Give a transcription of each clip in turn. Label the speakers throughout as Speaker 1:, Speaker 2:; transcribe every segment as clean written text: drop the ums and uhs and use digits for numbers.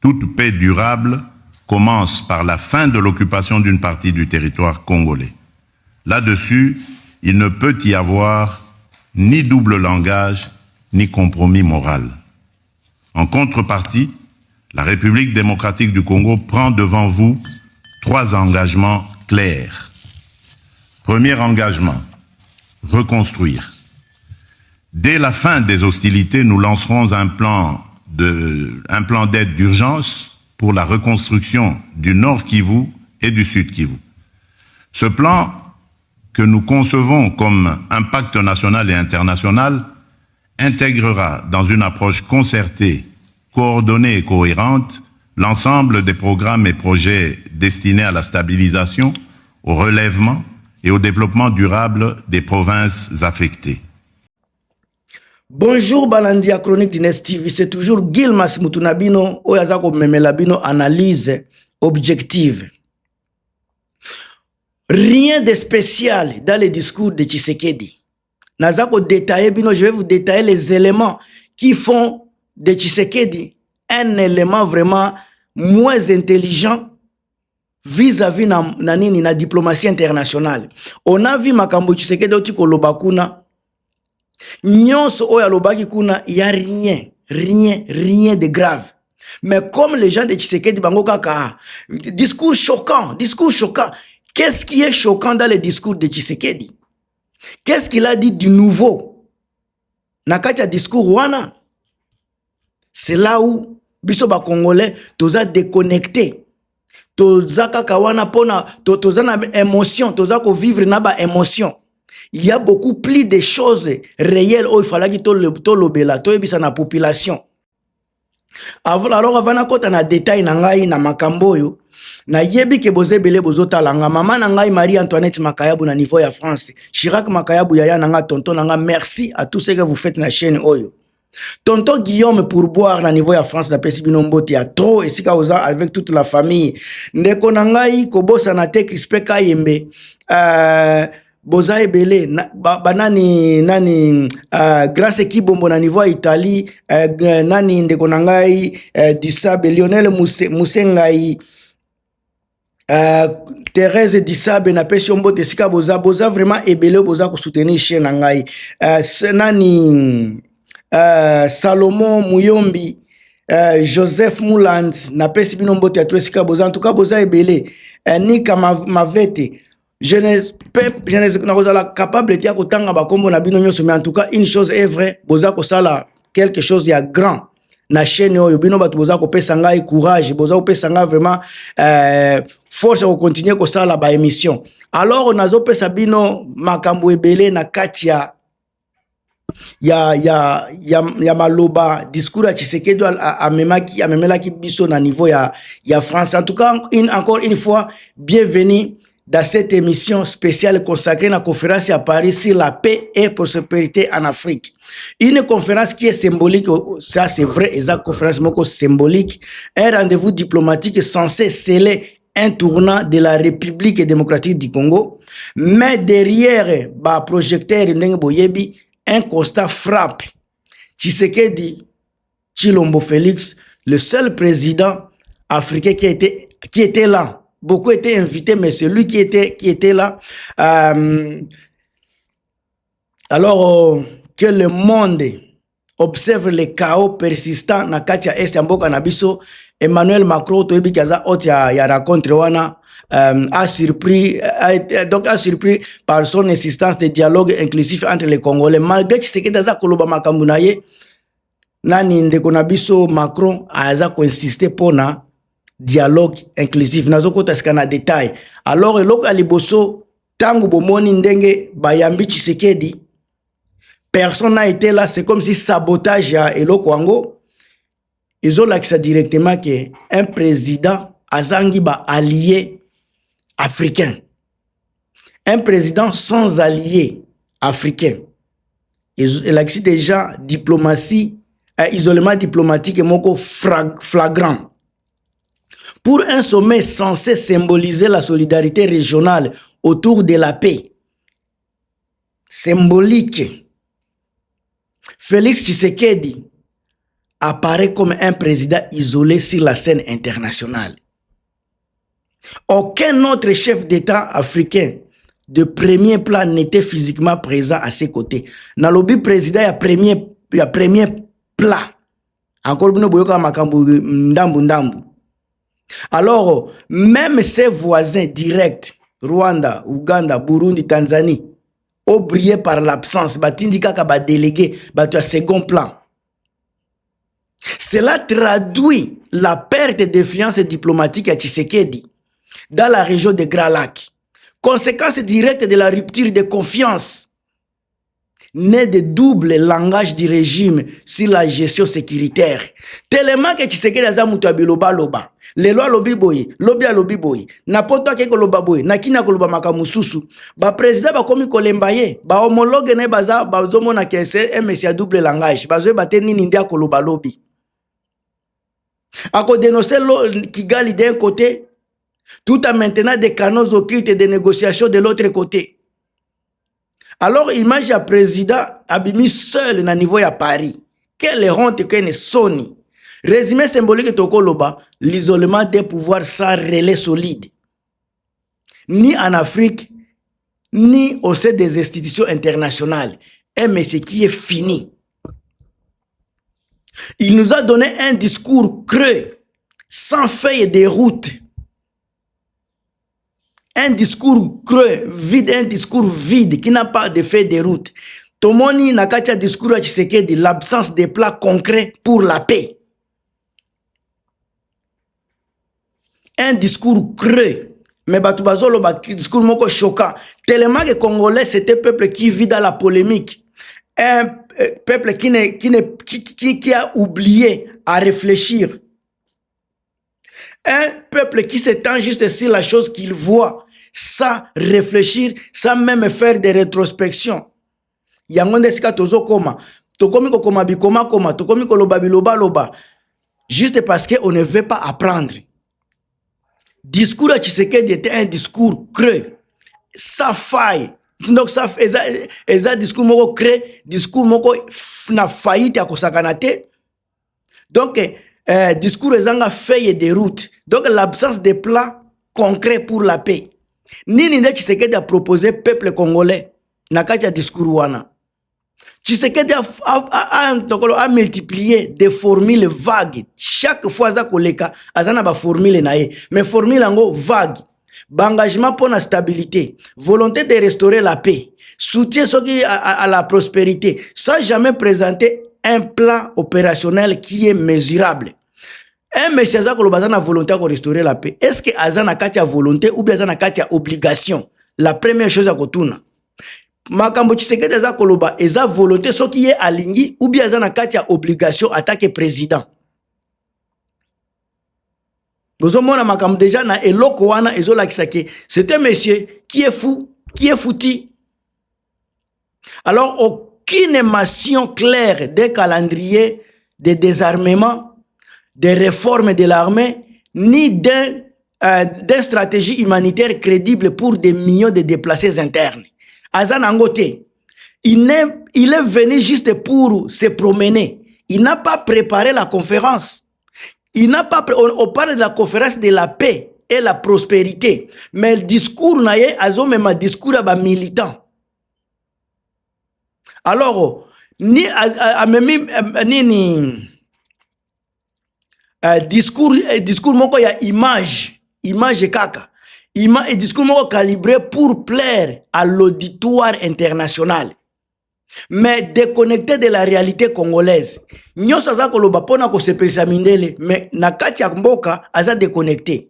Speaker 1: Toute paix durable commence par la fin de l'occupation d'une partie du territoire congolais. Là-dessus, il ne peut y avoir ni double langage, ni compromis moral. En contrepartie, la République démocratique du Congo prend devant vous 3 engagements clairs. Premier engagement, reconstruire. Dès la fin des hostilités, nous lancerons un plan d'aide d'urgence pour la reconstruction du Nord Kivu et du Sud Kivu. Ce plan, que nous concevons comme un pacte national et international, intégrera dans une approche concertée, coordonnée et cohérente l'ensemble des programmes et projets destinés à la stabilisation, au relèvement et au développement durable des provinces affectées.
Speaker 2: Bonjour Balandia Chronique d'Inès TV, c'est toujours Gilmas Mutunabino, Oyazako Memelabino, analyse objective. Rien de spécial dans les discours de Tshisekedi. Nazako détailler bino, je vais vous détailler les éléments qui font de Tshisekedi un élément vraiment moins intelligent vis-à-vis na diplomatie internationale. On a vu Makambo Tshisekedi oti kolobakuna. Nyonso oya lobaki kuna, il y a rien de grave. Mais comme les gens de Tshisekedi bango kaka, discours choquant. Qu'est-ce qui est choquant dans le discours de Tshisekedi? Qu'est-ce qu'il a dit du nouveau? Nakatia discours wana. C'est là où biso ba Congolais toza déconnecté. Toza kaka wana pona toza na émotion, toza ko vivre na ba émotion. Il y a beaucoup plus de choses réelles où il fallait que to lobela, to ebisa na population. Alors avant na kota na détail na ngai na makamboyo, na yebi ke bozebele bozotalanga mama na ngai Marie-Antoinette Makayabu na niveau ya France, Chirac Makayabu yaya na nga tonton na nga, merci à tous ceux que vous faites na chaîne oyo. Tonton Guillaume Pourboire na niveau ya France na pesi bino mbote ya trop esika oza avec toute la famille. Ndeko na ngai kobosa na te Crispin Kayembe, Boza ebele nani grâce Kibombo na niveau Italie, nani ndeko na ngai Disabe Lionel Musengai, Thérèse Disabe na pesi mbote sika boza vraiment ebele boza ko soutenir chaîne na ngai, nani Salomon Muyombi, Joseph Mouland na pesi bino mbote ya sika boza, en tout cas boza ebele, Nika Mavete. Je ne suis capable de kotanga bakombo na bino nyoso, mais en tout cas une chose est vraie, boza ko sala quelque chose ya grand na chaîne oyo, bino batu boza ko pesa ngai courage, boza ko pesa ngai vraiment force ko continuer ko sala ba émission. Alors nazo pesa bino makambo ebele na katia ya maloba discours ya Tshisekedi amemelaki biso na niveau ya France. En tout cas encore une fois, bienvenue dans cette émission spéciale consacrée à la conférence à Paris sur la paix et prospérité en Afrique. Une conférence qui est symbolique, ça c'est vrai, et ça conférence symbolique, un rendez-vous diplomatique censé sceller un tournant de la République démocratique du Congo, mais derrière le projecteur Boyebi, un constat frappe. Tshisekedi Tshilombo Félix, le seul président africain qui était là. Beaucoup étaient invités, mais c'est lui qui était là. Alors que le monde observe les chaos persistants na katia est ya mboka na biso, Emmanuel Macron toyebi kaza ot ya rencontre wana a surpris par son insistance de dialogue inclusif entre les Congolais. Malgré Tshisekedi aza koloba makambo na ye, nani ndeko na biso Macron aza ko insister pona dialogue inclusif. Nazoko taskana détail. Alors eloko aliboso tangu bomoni ndenge bayambi Tshisekedi, personne n'a été là, c'est comme si sabotage ya eloko wango. Ils ont l'accès directement que un président azangi ba allié africain. Un président sans allié africain. Il a déjà diplomatie, isolement diplomatique et moko flagrant. Pour un sommet censé symboliser la solidarité régionale autour de la paix, symbolique, Félix Tshisekedi apparaît comme un président isolé sur la scène internationale. Aucun autre chef d'État africain de premier plan n'était physiquement présent à ses côtés. Dans le lobby président, il y a premier plan. Encore bien boyoka makambu ndambu ndambu. Alors, même ses voisins directs, Rwanda, Ouganda, Burundi, Tanzanie, ont brillé par l'absence. Batindika ka ba délégué, tu as second plan. Cela traduit la perte d'influence diplomatique à Tshisekedi dans la région de Grand Lac. Conséquence directe de la rupture de confiance née de double langage du régime sur la gestion sécuritaire. Tellement que Tshisekedi aza mutu abiloba loba. Le loi lobi boy, lobi a lobi boy. Na poto ke koloba boy, na kina koloba makamususu. Ba président ba komi kolembaye, ba homologue ne baza ba zomo na kese MSC à double langage. Ba zo bate nini ndia koloba lobi. Ako dénoncer Kigali d'un côté, tout en maintenant des canaux occultes de négociations de l'autre côté. Alors, imagine le président abimi seul na niveau à Paris. Quelle honte que ne soni. Résumé symbolique de Tokoloba, l'isolement des pouvoirs sans relais solide. Ni en Afrique, ni au sein des institutions internationales. Mais ce qui est fini. Il nous a donné un discours creux, sans feuille de route. Un discours creux, vide, un discours vide qui n'a pas de feuille de route. Tomoni nakacha discours à Tshisekedi, l'absence de plans concrets pour la paix. Un discours creux. Mais Batubazolo, discours moko choquant. Tellement que les Congolais, c'était un peuple qui vit dans la polémique. Un peuple qui a oublié à réfléchir. Un peuple qui s'étend juste sur la chose qu'il voit, sans réfléchir, sans même faire des rétrospections. Yangonde sika tozo koma, tokomi ko koma bikoma koma, tokomi ko loba biloba loba. Juste parce qu'on ne veut pas apprendre. Discours à Tshisekedi était un discours creux, sans faille. Donc ça fait discours moko creux, discours moko na faillite à kosakanate. Donc discours ezanga feuille de route. Donc l'absence de plans concrets pour la paix. Nini nde Tshisekedi a proposé peuple congolais na kati ya discours wana. Tshisekedi a multiplié des formules vagues. Chaque fois za koleka azana ba formule na ye. Mais formule ngo vague. Engagement pour la stabilité, volonté de restaurer la paix, soutien à la prospérité, sans jamais présenter un plan opérationnel qui est mesurable. Un monsieur Azako a volonté de restaurer la paix. Est-ce que Azana Katia volonté ou bien Azana Katia obligation? La première chose à Kotuna. Makambo Tshisekedi Azako loba eza volonté ce qui est aligné ou bien Azana Katia obligation attaquer président. Vous avez déjà na eloko wana ezola kisake. C'est un monsieur qui est fou, qui est foutu. Alors aucune nation claire des calendriers de désarmement, de réforme de l'armée, ni d'une stratégie humanitaire crédible pour des millions de déplacés internes. Azan Angote, il est venu juste pour se promener. Il n'a pas préparé la conférence. Il n'a pas, on parle de la conférence de la paix et la prospérité. Mais le discours naïe, azo même un discours à militant. Alors, discours moko ya image kaka. Discours moko calibré pour plaire à l'auditoire international. Mais déconnecté de la réalité congolaise. Nyo saza koloba pona ko sepelisa mindele, mais na kati ya mboka aza déconnecté.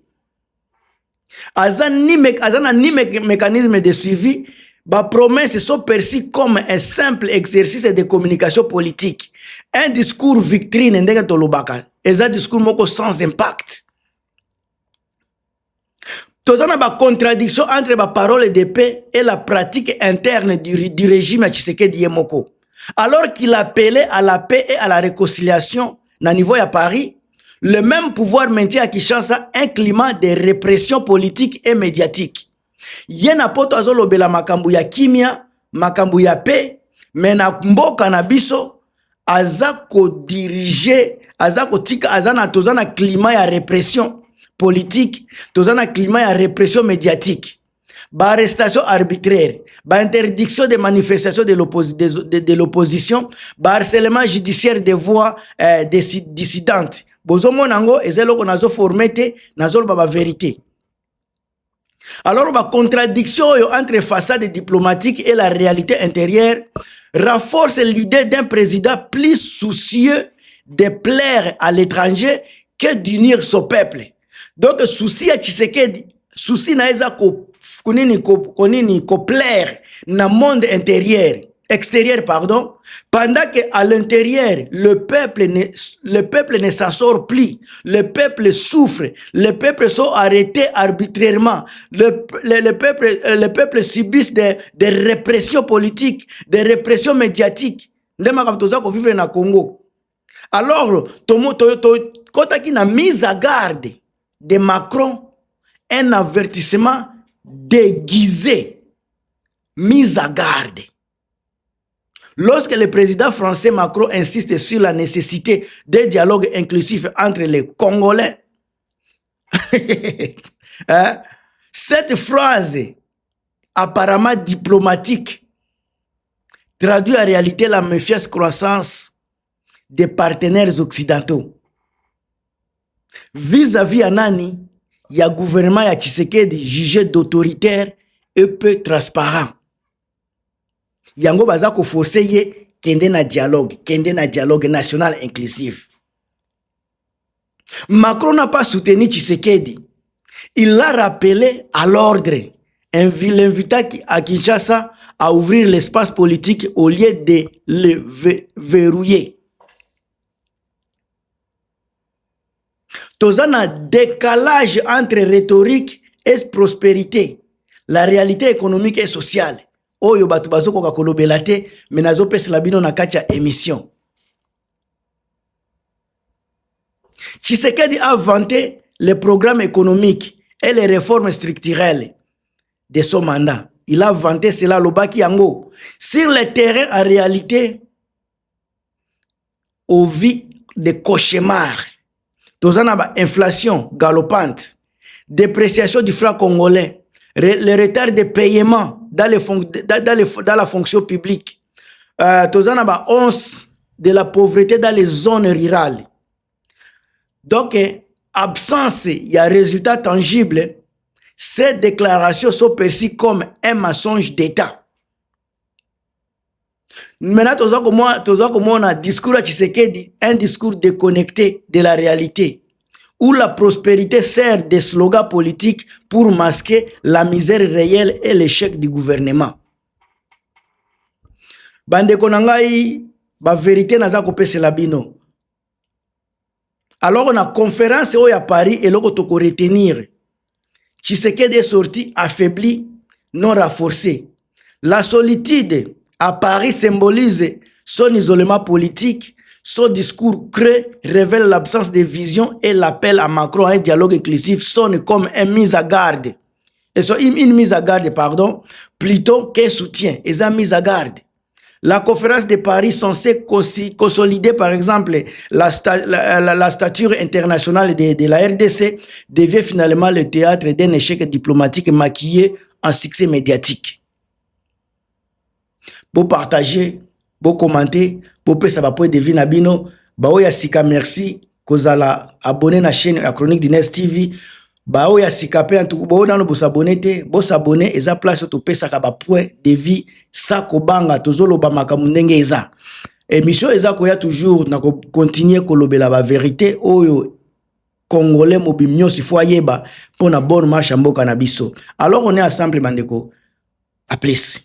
Speaker 2: Aza ni mécanisme de suivi, ba promesses sont perçues comme un simple exercice de communication politique. Un discours victrine ndenge tolobaka, eza discours moko sans impact. Tozana ba contradiction entre ba parole de paix et la pratique interne du régime Tshisekedi Yemoko. Alors qu'il appelait à la paix et à la réconciliation na niveau à Paris, le même pouvoir maintient à Kinshasa un climat de répression politique et médiatique. Yena poto azolobela makambu ya kimia, makambu ya paix, mais na mboka na biso aza ko diriger tozana climat ya répression politique, tozana climat ya répression médiatique. Ba arrestation arbitraire, ba interdiction de manifestation de l'opposition, ba harcèlement judiciaire des voix dissidentes. Bozo monango ezeloko nazo formete nazo ba vérité. Alors la contradiction entre façade diplomatique et la réalité intérieure renforce l'idée d'un président plus soucieux de plaire à l'étranger que d'unir son peuple. Donc souci à Tshisekedi, souci na eza ko plaire na monde extérieur pardon, pendant que à l'intérieur le peuple ne s'en sort plus, le peuple souffre, le peuple sont arrêtés arbitrairement, le peuple subissent des répressions politiques, des répressions médiatiques. Ndema comme toza ko vivre na Congo. Alors kotaki na mise à garde de Macron, un avertissement déguisé, mise à garde. Lorsque le président français Macron insiste sur la nécessité d'un dialogue inclusif entre les Congolais, hein? Cette phrase apparemment diplomatique traduit en réalité la méfiance croissance des partenaires occidentaux. Vis-à-vis Anani, il y a un gouvernement ya Tshisekedi jugé d'autoritaire et peu transparent. Yango baza ko forcer ye kende na dialogue national inclusif. Macron n'a pas soutenu Tshisekedi. Il l'a rappelé à l'ordre, l'invita à Kinshasa à ouvrir l'espace politique au lieu de le verrouiller. Tozana décalage entre rhétorique et prospérité, la réalité économique et sociale. Oyo batu bazoko ka kolobela te menazo pesa labino na kati ya émission. Tshisekedi a vanté les programmes économiques et les réformes structurelles de son mandat. Il a vanté cela lobaki yango. Sur le terrain, en réalité, au vie de cauchemars. Tozana ba inflation galopante, dépréciation du franc congolais, le retard de paiement dans la fonction publique. Tozana ba once de la pauvreté dans les zones rurales. Donc, absence, il y a résultat tangible. Ces déclarations sont perçues comme un mensonge d'État. Maintenant, on a un discours à Tshisekedi, un discours déconnecté de la réalité, où la prospérité sert de slogan politique pour masquer la misère réelle et l'échec du gouvernement. Bande konangai, ba vérité naza kopese labino. Alors on a conférence à Paris et l'on toko retenir. Tshisekedi est sorti affaibli, non renforcé. La solitude à Paris symbolise son isolement politique. Son discours creux révèle l'absence de vision et l'appel à Macron à un dialogue inclusif sonne comme une mise à garde. Une mise à garde, pardon, plutôt qu'un soutien. Et ça, mise à garde. La conférence de Paris censée consolider, par exemple, la stature internationale de la RDC devient finalement le théâtre d'un échec diplomatique maquillé en succès médiatique. Pour partager, pour commenter, pour que ça va pouvoir devenir bino, baoya sika merci, kozala abonné na chaîne à Chronique d'Inès TV, baoya sika pe antuku baoya no s'abonner te, bo s'abonner eza place to pesa ka ba point de vie sa ko banga tozolo ba makamu ndenge eza. Émission eza ko ya toujours na ko continuer ko lobela ba vérité oyo Congolais mobimyo si fo yeba pour na bonne marche mboka na biso. Alors on est ensemble bandeko. À plus.